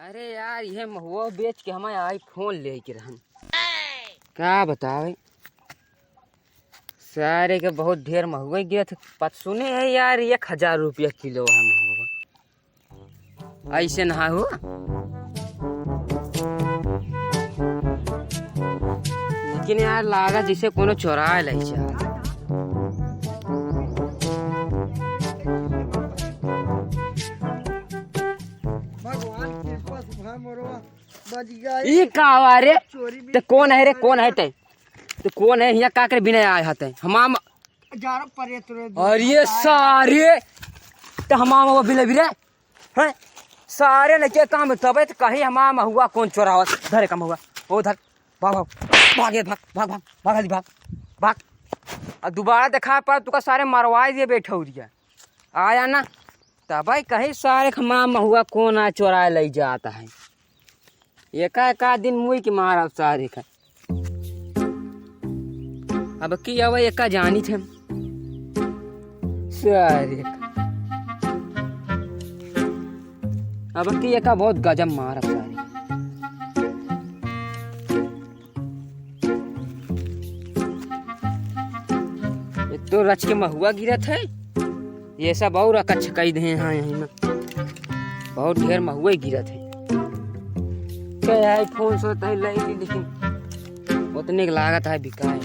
अरे यार ये महुआ बेच के हमें आईफोन ले के रहन क्या बतावे सारे के बहुत ढेर महुआ गिरा थे। पत सुने है यार 1000 रुपया किलो है महुआ। ऐसे नहा हो लेकिन यार लागा जिसे कोनो चोरा ले ये कावा रे तो कौन है रे कौन है ते तो कौन है यहाँ का कर बिना आए हते हमाम और ये सारे तो हमाम वो बिले बिरे हैं सारे लेके काम तबे तो कहीं हमाम हुआ कौन चोरावत धरे कम हुआ वो धर भाग भाग भागे भाग भाग भाग भाग भाग भाग और दोबारा देखा पर तुका सारे मरवाए दिए बैठे हो दिया आया ना तब भाई कहीं सारे हमाम हुआ कौन आ चोरा ले जाता है एक दिन मुई की मार अब सारे का अब की अब एक जानी थे सारे अब की एक बहुत गजब मार अब सारे एक तो रच के महुआ गिरत है ये सब और अकच्छ कई दे हैं यहीं में बहुत ढेर महुआ गिरत है आईफोन सोता है ले ली लेकिन उतने की लागत है बिका है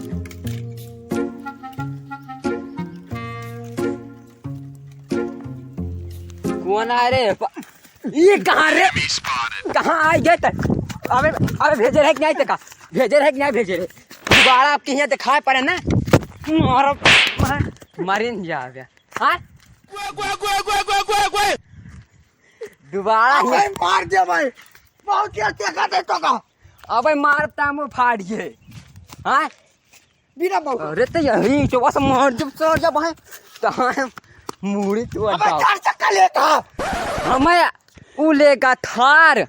कौन आ रे ये कहाँ रे कहाँ आ गए तक अबे अबे भेजे रहे कि नहीं तक भेजे रहे कि नहीं भेजे रहे दोबारा आपके यहाँ दिखाए पड़े ना मारे नहीं जा गया हाँ दोबारा मार दे भाई बहुत क्या कहते तो का अबे मारता मुँह फाड़िए हाँ बिना बहुत अरे तो यही तो बस मार जब सर जब है तो हाँ मुड़ी तो अबे 4 चक्कर लेता हमें वो लेगा थार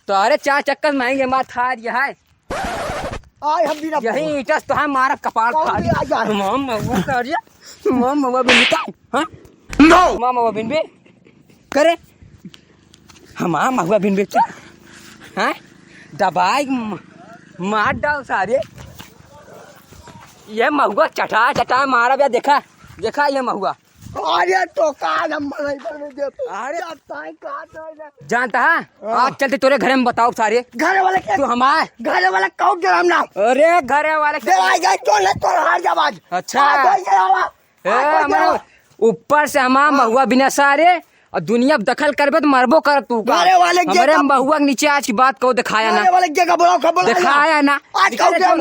तो अरे 4 चक्कर महंगे मार थार ये है आय हम बिना यही ईटस तो है मारा कपाल फाड़ माम मवा कर दिया माम मवा बिन का हां नो माम मवा बिन बे करे हम महुआ बिन बेच हैं दबाई मार डाल सारे ये महुआ चटा मारा बे देखा देखा ये महुआ अरे तो काज हम नहीं करने दे अरे अब ताई काट जानता है आज चलते तोरे घर में बताओ सारे घर वाले के तू हमारे घर वाले कौन के हम ना अरे घरे वाले दे आई गए तो ले तो हार जवाज अच्छा हमारा ऊपर से हमारा महुआ बिना सारे और दुनिया दखल करबे तो मरबो कर तू घरे वाले हमारे महुआ के नीचे आज की बात को दिखाया ना घरे वाले के का बुलाओ खबर दिखाया ना आज कौन के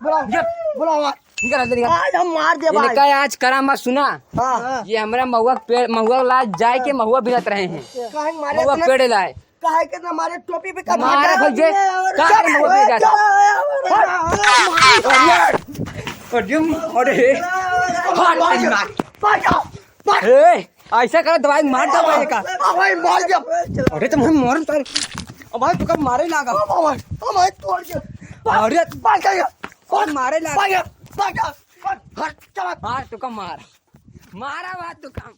बुलाओ बुलाओ आज हम मार दे भाई इनका आज करा मत सुना हां ये हमारा महुआ पेड़ महुआ ला जाए के महुआ बिनत रहे हैं काहे मारे महुआ पेड़ लाए काहे के हमारे टोपी पे का मारा भैया का महुआ पे जाता अरे ऐसा कर दवाई मार दो भाई का भाई मार दे अरे तुम हम मार तार अब भाई तू कब मारे लागा भाई तोड़ के अरे भाग गया कौन मारे लागा भाग हट चला मार तू कब मारा बात तू काम